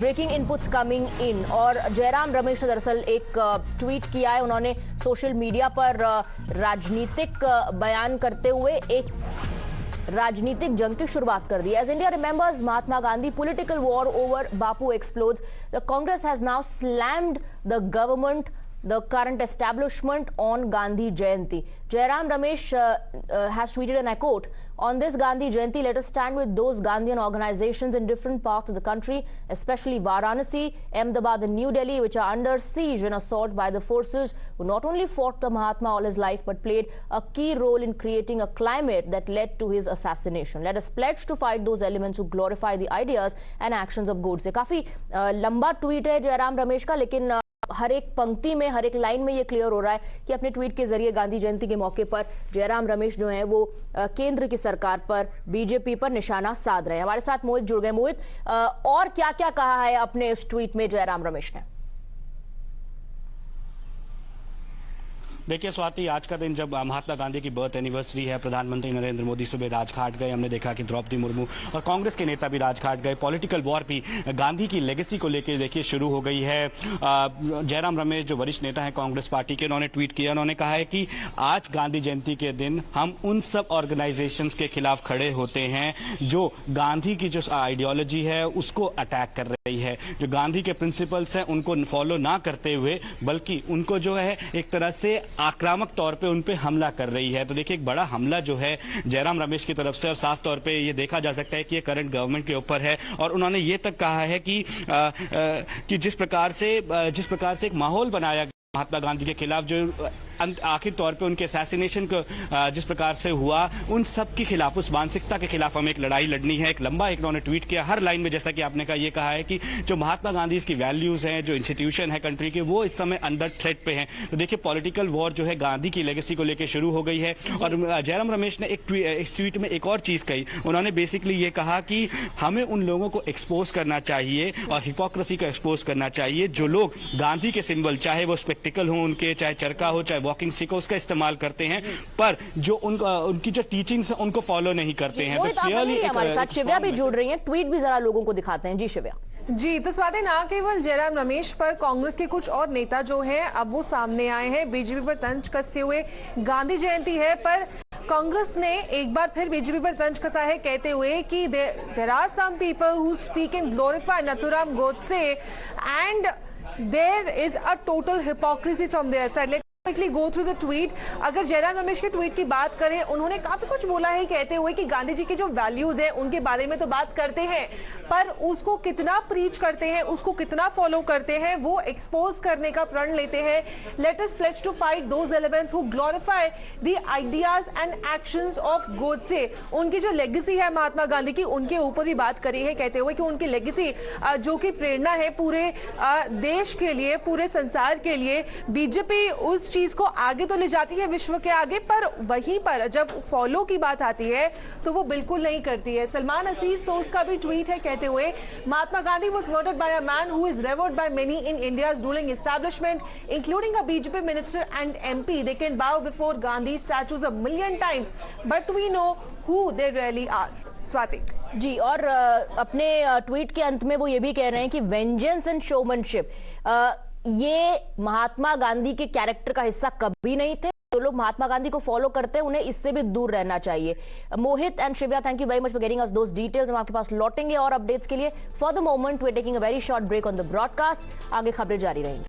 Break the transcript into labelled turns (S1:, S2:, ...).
S1: Breaking inputs coming in और जयराम रमेश ने दरअसल एक ट्वीट किया है। उन्होंने सोशल मीडिया पर राजनीतिक बयान करते हुए एक राजनीतिक जंग की शुरुआत कर दी। As India remembers Mahatma Gandhi, political war over Bapu explodes, the Congress has now slammed the government, the current establishment on Gandhi Jayanti. Jairam Ramesh has tweeted, and I quote, "On this Gandhi Jayanti, let us stand with those Gandhian organizations in different parts of the country, especially Varanasi, Ahmedabad and New Delhi, which are under siege and assault by the forces who not only fought the Mahatma all his life, but played a key role in creating a climate that led to his assassination. Let us pledge to fight those elements who glorify the ideas and actions of Godse." काफी लंबा tweet है जयराम रमेश का, लेकिन हर एक पंक्ति में, हर एक line में ये क्लियर हो रहा है कि अपने ट्वीट के जरिए गांधी जयंती के मौके पर जयराम रमेश जो है वो केंद्र की सरकार पर, बीजेपी पर निशाना साध रहे हैं। हमारे साथ मोहित जुड़ गए। मोहित, और क्या क्या कहा है अपने इस ट्वीट में जयराम रमेश ने?
S2: देखिए स्वाति, आज का दिन जब महात्मा गांधी की बर्थ एनिवर्सरी है, प्रधानमंत्री नरेंद्र मोदी सुबह राजघाट गए। हमने देखा कि द्रौपदी मुर्मू और कांग्रेस के नेता भी राजघाट गए। पॉलिटिकल वॉर भी गांधी की लेगेसी को लेकर देखिए शुरू हो गई है। जयराम रमेश जो वरिष्ठ नेता हैं कांग्रेस पार्टी के, उन्होंने ट्वीट किया। उन्होंने कहा है कि आज गांधी जयंती के दिन हम उन सब ऑर्गेनाइजेशंस के खिलाफ खड़े होते हैं जो गांधी की जो आइडियोलॉजी है उसको अटैक कर रही है, जो गांधी के प्रिंसिपल्स हैं उनको फॉलो ना करते हुए बल्कि उनको जो है एक तरह से आक्रामक तौर पे उन पे हमला कर रही है। तो देखिए एक बड़ा हमला जो है जयराम रमेश की तरफ से, और साफ तौर पे ये देखा जा सकता है कि ये करंट गवर्नमेंट के ऊपर है। और उन्होंने ये तक कहा है कि जिस प्रकार से एक माहौल बनाया महात्मा गांधी के खिलाफ, जो आखिर तौर पे उनके असैसिनेशन को जिस प्रकार से हुआ, उन सब के खिलाफ, उस मानसिकता के खिलाफ हमें एक लड़ाई लड़नी है। एक लंबा उन्होंने ट्वीट किया। हर लाइन में जैसा कि आपने कहा, ये कहा है कि जो महात्मा गांधी की वैल्यूज हैं, जो इंस्टीट्यूशन है कंट्री के, वो इस समय अंडर थ्रेट पे हैं। तो देखिए पॉलिटिकल वॉर जो है गांधी की लेगेसी को लेकर शुरू हो गई है। और जयराम रमेश ने एक ट्वीट में एक और चीज कही। उन्होंने बेसिकली ये कहा कि हमें उन लोगों को एक्सपोज करना चाहिए और हिपोक्रेसी को एक्सपोज करना चाहिए जो लोग गांधी के सिंबल, चाहे वो स्पेक्टिकल हो उनके, चाहे चरखा हो, चाहे वॉकिंग स्टिक हो, उसका इस्तेमाल करते हैं, पर जो उनकी जो टीचिंग्स है उनको फॉलो नहीं करते हैं। तो क्लियरली
S1: हमारे साथ शिव्या भी जुड़ रही हैं। ट्वीट भी जरा लोगों को दिखाते हैं। जी शिव्या।
S3: जी, तो स्वाति, ना केवल जयराम रमेश पर कांग्रेस के कुछ और नेता जो हैं अब वो सामने आए हैं बीजेपी पर तंज कसते हुए। गांधी जयंती है पर कांग्रेस ने एक बार फिर बीजेपी पर तंज कसा है, कहते हुए कि there are some people who speak and glorify Nathuram Godse and there is a total hypocrisy from their side. Let's quickly go through the tweet. अगर जयराम रमेश के ट्वीट की बात करें, उन्होंने काफी कुछ बोला है, कहते हुए कि गांधी जी के जो वैल्यूज हैं उनके बारे में तो बात करते हैं, पर उसको कितना प्रीच करते हैं, उसको कितना फॉलो करते हैं, वो एक्सपोज करने का प्रण लेते हैं। Let us pledge to fight those elements who glorify the ideas and actions of Godse. उनकी जो लेगेसी है महात्मा गांधी की, उनके ऊपर भी बात करी है, कहते हुए कि उनकी लेगेसी जो कि प्रेरणा है पूरे देश के लिए, पूरे संसार के लिए। बीजेपी उस चीज को आगे तो ले जाती है विश्व के आगे, पर वहीं पर जब फॉलो की बात आती है तो वो बिल्कुल नहीं करती है। सलमान असीस सोर्स का भी ट्वीट है, कहते हुए Mahatma Gandhi was murdered by a man who is revered by many in India's ruling establishment including a BJP minister and MP. They can bow before Gandhi statues a million times but we know who they really are. Swati
S1: ji, और अपने tweet के अंत में वो ये भी कह रहे हैं कि वेंजेंस एंड शोमैनशिप ये महात्मा गांधी के कैरेक्टर का हिस्सा कभी नहीं थे। जो लोग महात्मा गांधी को फॉलो करते हैं उन्हें इससे भी दूर रहना चाहिए। Mohit and Shivya, thank you very much for getting us those details. हम आपके पास लौटेंगे और अपडेट्स के लिए। For the moment we are taking a very short break on the broadcast. आगे खबरें जारी रहेंगी।